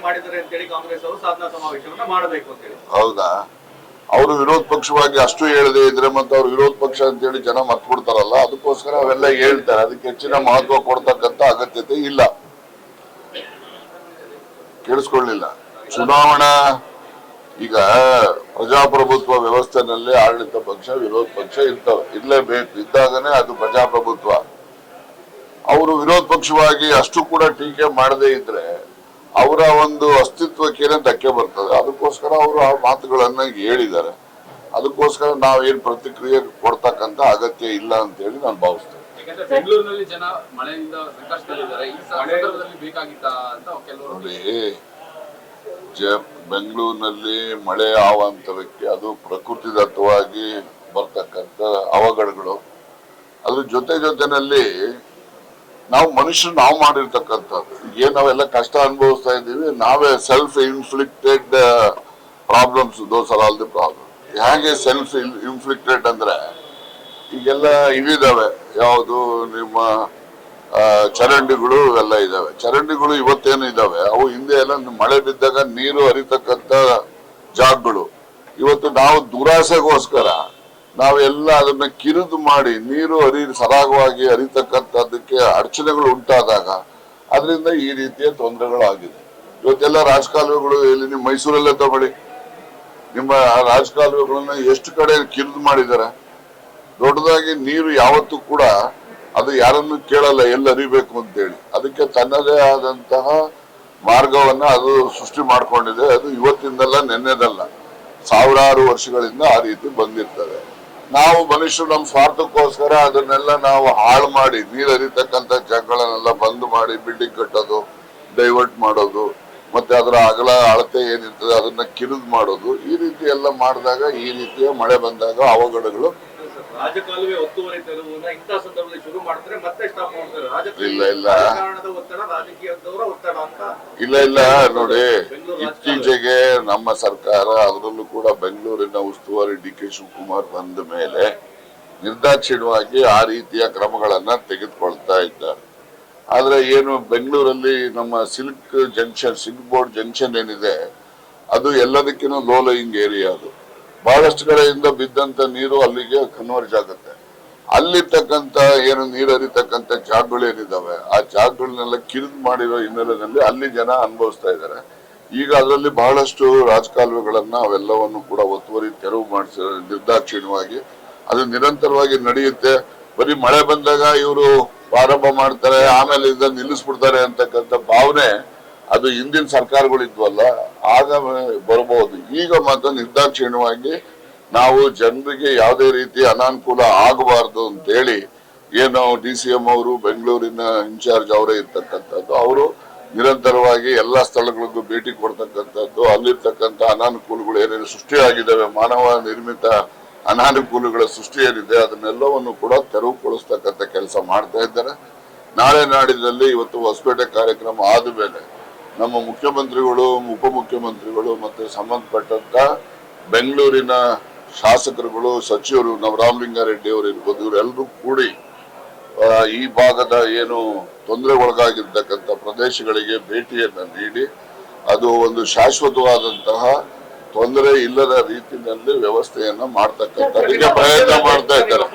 ಮಾಡಿದ್ದಾರೆ ಅಂತ ಹೇಳಿ ಕಾಂಗ್ರೆಸ್ ಅವರು ಸಾಧನಾ ಸಮಾವೇಶವನ್ನ ಮಾಡಬೇಕು ಅಂತ ಹೇಳಿ. ಹೌದಾ? ಅವರು ವಿರೋಧ ಪಕ್ಷವಾಗಿ ಅಷ್ಟು ಹೇಳದೆ ಇದ್ರೆ ಮತ್ತೆ ಅವ್ರು ವಿರೋಧ ಪಕ್ಷ ಅಂತ ಹೇಳಿ ಜನ ಮತ್ ಬಿಡ್ತಾರಲ್ಲ, ಅದಕ್ಕೋಸ್ಕರ ಅವೆಲ್ಲ ಹೇಳ್ತಾರೆ. ಅದಕ್ಕೆ ಹೆಚ್ಚಿನ ಮಹತ್ವ ಕೊಡ್ತಕ್ಕಂತ ಅಗತ್ಯತೆ ಇಲ್ಲ. ಕೇಳಿಸ್ಕೊಳ್ಳಿಲ್ಲ. ಚುನಾವಣಾ ಈಗ ಪ್ರಜಾಪ್ರಭುತ್ವ ವ್ಯವಸ್ಥೆನಲ್ಲಿ ಆಡಳಿತ ಪಕ್ಷ ವಿರೋಧ ಪಕ್ಷ ಇರ್ಲೇಬೇಕು. ಇದ್ದಾಗನೇ ಅದು ಪ್ರಜಾಪ್ರಭುತ್ವ. ಅವರು ವಿರೋಧ ಪಕ್ಷವಾಗಿ ಅಷ್ಟು ಕೂಡ ಟೀಕೆ ಮಾಡದೇ ಇದ್ರೆ ಅವರ ಒಂದು ಅಸ್ತಿತ್ವಕ್ಕೇನೆ ಧಕ್ಕೆ ಬರ್ತದೆ. ಅದಕ್ಕೋಸ್ಕರ ಅವರು ಆ ಮಾತುಗಳನ್ನ ಹೇಳಿದ್ದಾರೆ. ಅದಕ್ಕೋಸ್ಕರ ನಾವೇನ್ ಪ್ರತಿಕ್ರಿಯೆ ಕೊಡ್ತಕ್ಕಂತ ಅಗತ್ಯ ಇಲ್ಲ ಅಂತ ಹೇಳಿ ನಾನು ಭಾವಿಸ್ತೇನೆ. ಬೆಂಗಳೂರಿನಲ್ಲಿ ಜನ ಮಳೆಯಿಂದ ಸಂಕಷ್ಟದಲ್ಲಿದ್ದಾರೆ. ಈ ಸಂದರ್ಭದಲ್ಲಿ ಬೇಕಾಗಿತ್ತಾ ಅಂತ ಕೆಲವರು ನೋಡಿ, ಬೆಂಗಳೂರಿನಲ್ಲಿ ಮಳೆ ಆವಾಂತರಕ್ಕೆ ಅದು ಪ್ರಕೃತಿದತ್ತವಾಗಿ ಬರ್ತಕ್ಕಂಥ ಅವಘಡಗಳು. ಅದ್ರ ಜೊತೆನಲ್ಲಿ ನಾವು ಮನುಷ್ಯರು ನಾವು ಮಾಡಿರ್ತಕ್ಕಂಥದ್ದು ಏನ್ ನಾವೆಲ್ಲ ಕಷ್ಟ ಅನುಭವಿಸ್ತಾ ಇದ್ದೀವಿ, ನಾವೇ self inflicted problems. Those are all the problem. ಹೇಗೆ ಸೆಲ್ಫ್ ಇನ್ಫ್ಲಿಕ್ಟೆಡ್ ಅಂದ್ರೆ ಈಗೆಲ್ಲ ಇವಿದಾವೆ, ಯಾವುದು ನಿಮ್ಮ ಚರಂಡಿಗಳು ಎಲ್ಲ ಇದಾವೆ. ಚರಂಡಿಗಳು ಇವತ್ತೇನು ಇದಾವೆ, ಅವು ಹಿಂದೆ ಎಲ್ಲ ಮಳೆ ಬಿದ್ದಾಗ ನೀರು ಹರಿತಕ್ಕಂತ ಜಾಗಗಳು. ಇವತ್ತು ನಾವು ದುರಾಸೆಗೋಸ್ಕರ ನಾವೆಲ್ಲ ಅದನ್ನ ಕಿರಿದು ಮಾಡಿ ನೀರು ಸರಾಗವಾಗಿ ಹರಿತಕ್ಕಂಥದ್ದಕ್ಕೆ ಅಡಚಣೆಗಳು ಉಂಟಾದಾಗ ಅದರಿಂದ ಈ ರೀತಿಯ ತೊಂದರೆಗಳಾಗಿದೆ. ಇವತ್ತೆಲ್ಲ ರಾಜಕಾಲುವೆಗಳು ಎಲ್ಲಿ ನಿಮ್ಮ ಮೈಸೂರಲ್ಲೇ ತಗೊಳ್ಳಿ, ನಿಮ್ಮ ರಾಜಕಾಲುವೆಗಳನ್ನ ಎಷ್ಟು ಕಡೆ ಕಿರಿದು ಮಾಡಿದ್ದಾರೆ. ದೊಡ್ಡದಾಗಿ ನೀರು ಯಾವತ್ತೂ ಕೂಡ ಅದು ಯಾರನ್ನು ಕೇಳಲ್ಲ ಎಲ್ಲಿ ಹರಿಬೇಕು ಅಂತೇಳಿ. ಅದಕ್ಕೆ ತನ್ನದೇ ಆದಂತಹ ಮಾರ್ಗವನ್ನ ಅದು ಸೃಷ್ಟಿ ಮಾಡ್ಕೊಂಡಿದೆ. ಅದು ಇವತ್ತಿಂದಲ್ಲ ನೆನ್ನೆದಲ್ಲ, ಸಾವಿರಾರು ವರ್ಷಗಳಿಂದ ಆ ರೀತಿ ಬಂದಿರ್ತದೆ. ನಾವು ಮನುಷ್ಯರು ನಮ್ಮ ಸ್ವಾರ್ಥಕ್ಕೋಸ್ಕರ ಅದನ್ನೆಲ್ಲ ನಾವು ಹಾಳು ಮಾಡಿ ನೀರು ಹರಿತಕ್ಕಂಥ ಜಾಗಗಳನ್ನೆಲ್ಲ ಬಂದ್ ಮಾಡಿ ಬಿಲ್ಡಿಂಗ್ ಕಟ್ಟೋದು, ಡೈವರ್ಟ್ ಮಾಡೋದು, ಮತ್ತೆ ಅದರ ಅಗಲ ಅಳತೆ ಏನಿರ್ತದೆ ಅದನ್ನ ಕಿರಿದು ಮಾಡೋದು, ಈ ರೀತಿ ಎಲ್ಲ ಮಾಡಿದಾಗ ಈ ರೀತಿಯ ಮಳೆ ಬಂದಾಗ ಅವಘಡಗಳು. ರಾಜಕಾಲುವೆ ಒತ್ತುವರಿ ತೆರವುನ ಇಂಥ ಸಂದರ್ಭದಲ್ಲಿ ಶುರು ಮಾಡ್ತಾರೆ, ಮತ್ತೆ ಸ್ಟಾಪ್ ಮಾಡ್ತಾರೆ. ಇಲ್ಲ ನೋಡಿ, ಇತ್ತೀಚೆಗೆ ನಮ್ಮ ಸರ್ಕಾರ, ಅದರಲ್ಲೂ ಕೂಡ ಬೆಂಗಳೂರಿನ ಉಸ್ತುವಾರಿ ಡಿ.ಕೆ. ಶಿವಕುಮಾರ್ ಬಂದ ಮೇಲೆ ನಿರ್ದಾಕ್ಷಿಣ್ಯವಾಗಿ ಆ ರೀತಿಯ ಕ್ರಮಗಳನ್ನ ತೆಗೆದುಕೊಳ್ತಾ ಇದ್ದಾರೆ. ಆದ್ರೆ ಏನು ಬೆಂಗಳೂರಲ್ಲಿ ನಮ್ಮ ಸಿಲ್ಕ್ ಬೋರ್ಡ್ ಜಂಕ್ಷನ್ ಏನಿದೆ ಅದು ಎಲ್ಲದಕ್ಕಿಂತ ಲೋ ಲೈಯಿಂಗ್ ಏರಿಯಾ. ಅದು ಬಹಳಷ್ಟು ಕಡೆಯಿಂದ ಬಿದ್ದಂತ ನೀರು ಅಲ್ಲಿಗೆ ಕನ್ವರ್ಜ್ ಆಗುತ್ತೆ. ಅಲ್ಲಿರ್ತಕ್ಕಂತ ಏನು ನೀರು ಹರಿತಕ್ಕಂತ ಜಾಗಗಳು ಏನಿದಾವೆ ಆ ಜಾಗಗಳನ್ನೆಲ್ಲ ಕಿರಿದು ಮಾಡಿರೋ ಹಿನ್ನೆಲೆಯಲ್ಲಿ ಅಲ್ಲಿ ಜನ ಅನುಭವಿಸ್ತಾ ಇದ್ದಾರೆ. ಈಗ ಅದರಲ್ಲಿ ಬಹಳಷ್ಟು ರಾಜಕಾಲುವೆಗಳನ್ನ ಅವೆಲ್ಲವನ್ನು ಕೂಡ ಒತ್ತುವರಿ ತೆರವು ಮಾಡಿಸ ನಿರ್ದಾಕ್ಷಿಣ್ಯವಾಗಿ ಅದು ನಿರಂತರವಾಗಿ ನಡೆಯುತ್ತೆ. ಬರೀ ಮಳೆ ಬಂದಾಗ ಇವರು ಪ್ರಾರಂಭ ಮಾಡ್ತಾರೆ, ಆಮೇಲೆ ಇದನ್ನ ನಿಲ್ಲಿಸ್ಬಿಡ್ತಾರೆ ಅಂತಕ್ಕಂಥ ಭಾವನೆ ಅದು ಹಿಂದಿನ ಸರ್ಕಾರಗಳಿದ್ವಲ್ಲ ಆಗ ಬರಬಹುದು. ಈಗ ಮಾತ್ರ ನಿರ್ದಾಕ್ಷಿಣ್ಯವಾಗಿ ನಾವು ಜನರಿಗೆ ಯಾವುದೇ ರೀತಿ ಅನಾನುಕೂಲ ಆಗಬಾರ್ದು ಅಂತ ಹೇಳಿ ಏನು DCM ಅವರು ಬೆಂಗಳೂರಿನ ಇನ್ಚಾರ್ಜ್ ಅವರೇ ಇರ್ತಕ್ಕಂಥದ್ದು, ಅವರು ನಿರಂತರವಾಗಿ ಎಲ್ಲಾ ಸ್ಥಳಗಳಿಗೂ ಭೇಟಿ ಕೊಡ್ತಕ್ಕಂಥದ್ದು, ಅಲ್ಲಿರ್ತಕ್ಕಂಥ ಅನಾನುಕೂಲಗಳು ಏನೇನು ಸೃಷ್ಟಿಯಾಗಿದ್ದಾವೆ, ಮಾನವ ನಿರ್ಮಿತ ಅನಾನುಕೂಲಗಳ ಸೃಷ್ಟಿ ಏನಿದೆ ಅದನ್ನೆಲ್ಲವನ್ನು ಕೂಡ ತೆರವುಗೊಳಿಸ್ತಕ್ಕಂಥ ಕೆಲಸ ಮಾಡ್ತಾ ಇದ್ದಾರೆ. ನಾಳೆ ನಾಡಿನಲ್ಲಿ ಇವತ್ತು ಹೊಸಪೇಟೆ ಕಾರ್ಯಕ್ರಮ ಆದ ಮೇಲೆ ನಮ್ಮ ಮುಖ್ಯಮಂತ್ರಿಗಳು, ಉಪಮುಖ್ಯಮಂತ್ರಿಗಳು ಮತ್ತೆ ಸಂಬಂಧಪಟ್ಟಂತ ಬೆಂಗಳೂರಿನ ಶಾಸಕರುಗಳು, ಸಚಿವರು, ನಮ್ಮ ರಾಮಲಿಂಗಾರೆಡ್ಡಿ ಅವರು ಇರ್ಬೋದು, ಇವರೆಲ್ಲರೂ ಕೂಡಿ ಈ ಭಾಗದ ಏನು ತೊಂದರೆಗೊಳಗಾಗಿರ್ತಕ್ಕಂಥ ಪ್ರದೇಶಗಳಿಗೆ ಭೇಟಿಯನ್ನ ನೀಡಿ ಅದು ಒಂದು ಶಾಶ್ವತವಾದಂತಹ ತೊಂದರೆ ಇಲ್ಲದ ರೀತಿಯಲ್ಲಿ ವ್ಯವಸ್ಥೆಯನ್ನ ಮಾಡ್ತಕ್ಕಂಥದ್ದಕ್ಕೆ ಪ್ರಯತ್ನ ಮಾಡ್ತಾ ಇದ್ದಾರೆ.